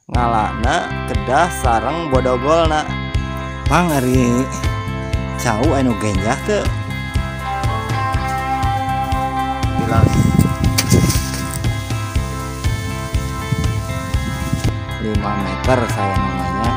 ngalana kedah sareng bodogolna. Mang ari cau anu genjah teu Tilas 5 meter saya namanya.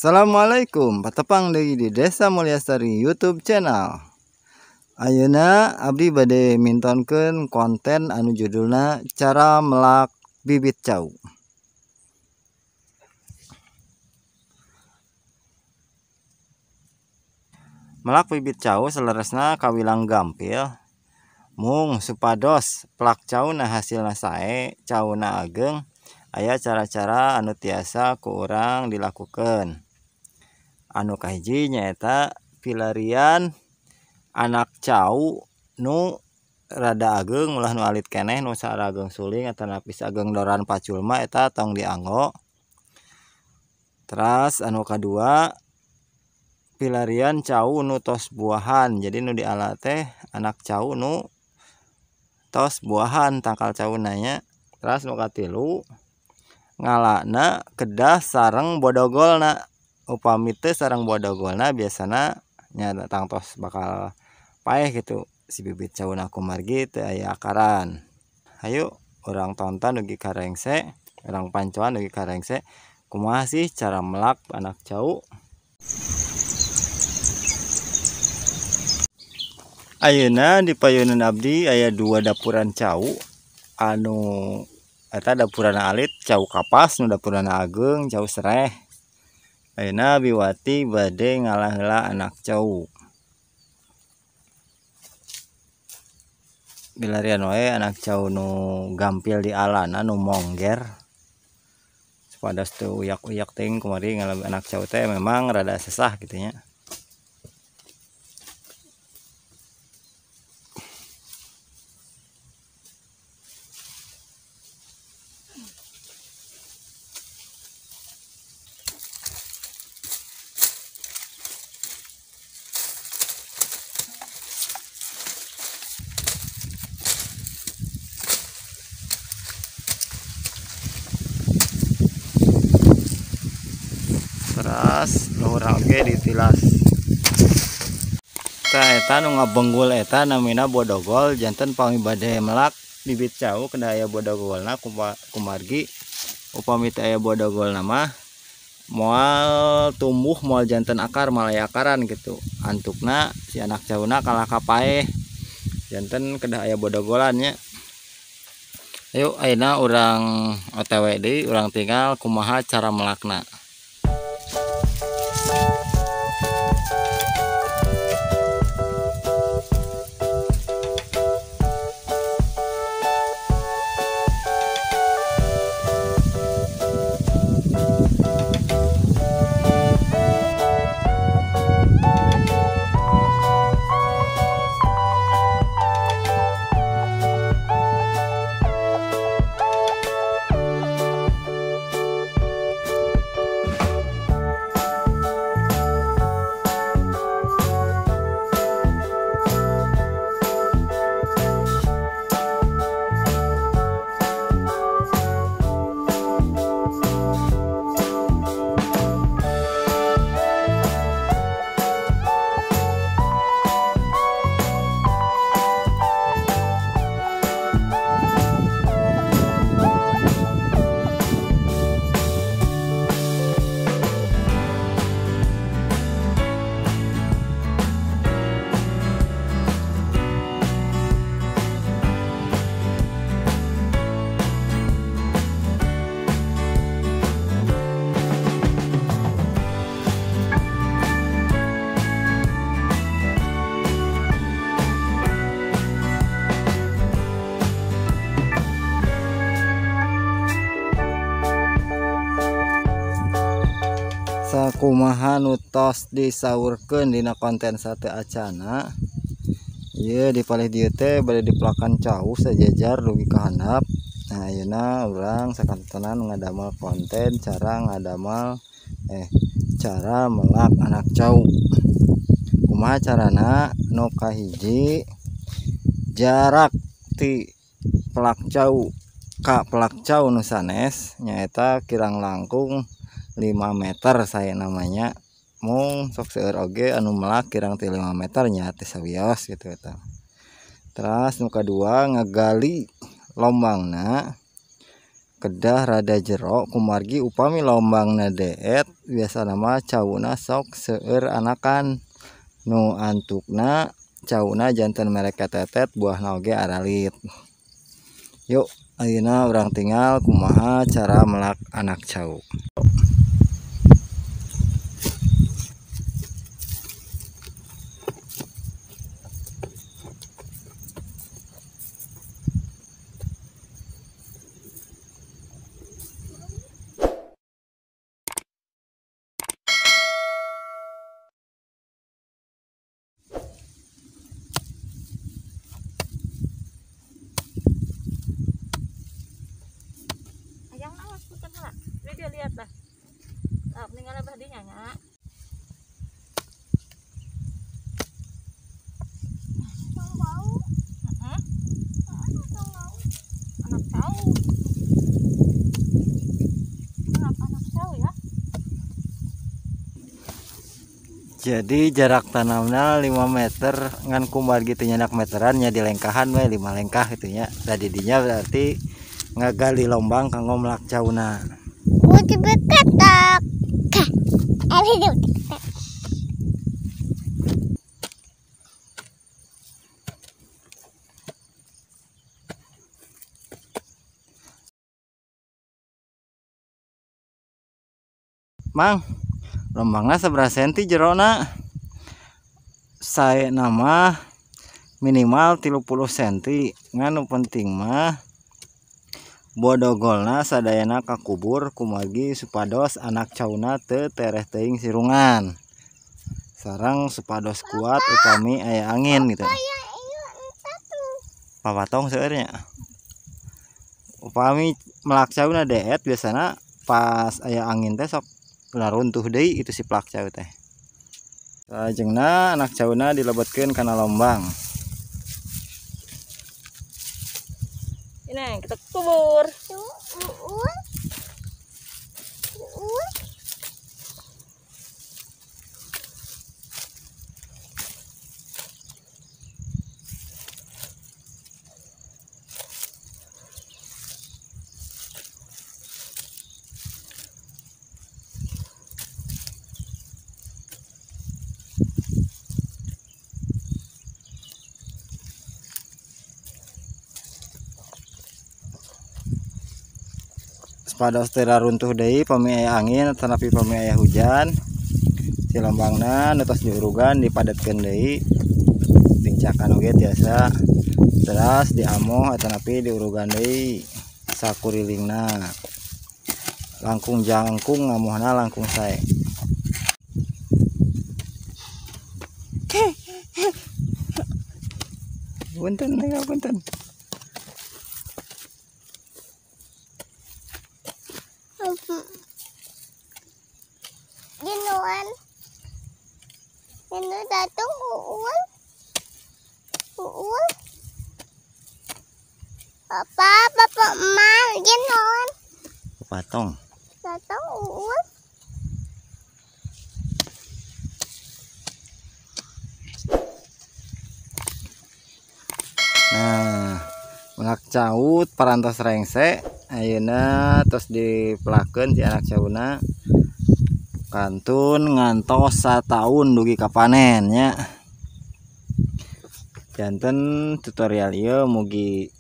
Assalamualaikum, patepang deui di Desa Mulyasari YouTube channel. Ayeuna abdi bade mintonkeun konten anu judulna cara melak bibit cau. Melak bibit cau saleresna kawilang gampil. Mung supados pelak cauna hasilna sae, cauna ageng, aya cara-cara anu tiasa ku urang dilakukeun. Anu kahiji nyaeta pilarian anak cau nu rada ageng ulah nu alit keneh nu saara ageng suling atawa napis ageng doran pacul mah eta tong dianggo. Teras anu kadua pilarian cau nu tos buahan. Jadi nu diala teh anak cau nu tos buahan tangkal cauna nya. Teras nu katilu ngalana kedah sareng bodogolna. Upami teu sareng bodogolna biasana nya tangtos bakal paeh gitu si bibit cauna kumargi teu aya akaran. Hayu urang tonton dugi karengse, urang pancoan dugi karengse kumaha sih cara melak anak cau. Ayeuna di payeunan abdi aya 2 dapuran cau anu eta dapuran alit cau kapas, nu dapuran ageng cau sereh. Ayeuna biwati bade ngalah heula anak cau. Bilarian wae anak cau nu gampil di alana nu mongger. Supados teu uyak-uyak teuing kumari ngalah anak cau teh memang rada sesah kitu nya. Teras luhur oge ditilas. Tah eta nu ngabenggul eta namina bodogol, janten pami bade melak bibit cau kedah aya bodogolna kumargi upami teu aya bodogolna mah moal tumbuh moal janten akar malaya akaran gitu. Antukna si anak cauna kalah kapaeh janten kedah aya bodogolan nya. Ayo ayeuna urang OTW deui, urang tinggal kumaha cara melakna. sakumaha nutos disaurkeun dina konten sate acana. Ieu dipalih dieu teh bade dipelakan cau sajajar dugi ka handap. Nah ayeuna urang sakantonan ngadamel konten cara melak anak cau. Kumaha carana? Nu kahiji, jarak ti pelak cau ka pelak cau nu sanes nyaeta kirang langkung 5 meter saya namanya. Mung sok seueur oge anu melak kirang ti 5 meter nya teh sawios gitu eta. Terus nu kadua ngagali lombangna kedah rada jero kumargi upami lombangna deet biasana mah cauna sok seueur anakan. Nu antukna cauna janten merek ketetet buahna oge aralit. Yuk ayeuna urang tinggal kumaha cara melak anak cau. Ayang awas putar lah, video lihat lah. Meninggal badinya nya. Anak tahu. Anak tahu ya. Jadi jarak tanamna 5 meter ngan kumargi teu nyanak meteran nya di lengkahan we 5 lengkah gitu nya. Tadi dinya berarti ngagali lombang kanggo melak cauna. Udah berketak. Ada di berketak. Mang, lombangna seberapa senti jerona? Saya nama minimal 30 senti. Nganu penting mah bodogolna sadayana kakubur kumargi supados anak cauna teu tereh teuing sirungan. Sareng supados kuat upami aya angin gitu. Papatong seueur nya. Upami melak cauna deet biasana pas aya angin teh sok runtuh deui itu si pelak cau teh. Salajengna anak cauna dilebetkeun kana lombang. Ini kita kubur. Supados teu runtuh deui pami aya angin tanapi pami aya hujan. Si lombangna nu tos diurugan dipadatkeun deui. Dincakan oge tiasa. Terus diamoh tanapi diurugan deui sakurilingna. Langkung jangkung ngamohna langkung sae. Punten nih punten. Ginuan. Ginu datang uul. Papa emak ginuan. Patong. Datang uul. Nah, melak caut parantos rengse ayeuna tos dipelakeun si anak cauna kantun ngantos 1 tahun dugi ka panen nya. Janten tutorial ieu mugi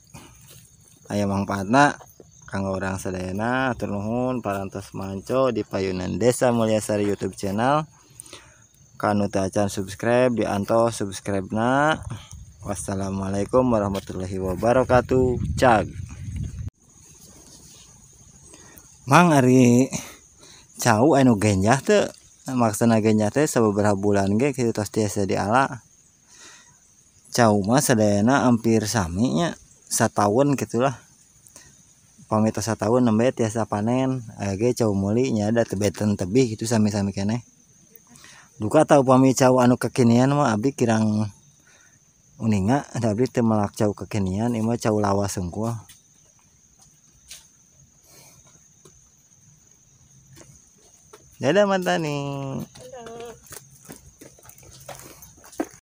aya mangpaatna kanggo urang sadayana. Hatur nuhun parantos manco di payunan Desa Mulyasari YouTube channel. Kanu teu acan subscribe diantos subscribe-na. Wassalamualaikum warahmatullahi wabarakatuh. Cag. Mang ari cau anu genjah teu maksana ge nya teh sababaraha bulan ge kitu tos tiasa diala. Cau mah sadayana hampir sami nya, sataun gitulah. Pami tos sataun nembe tiasa panen, ge cau meuli nya ada tebeten tebih gitu sami-sami keneh. Duka tau pami cau anu kekinian mah abdi kirang uninga, da abdi teu melak cau kekinian, ieu mah cau lawas hungkul. Dadah Mantani.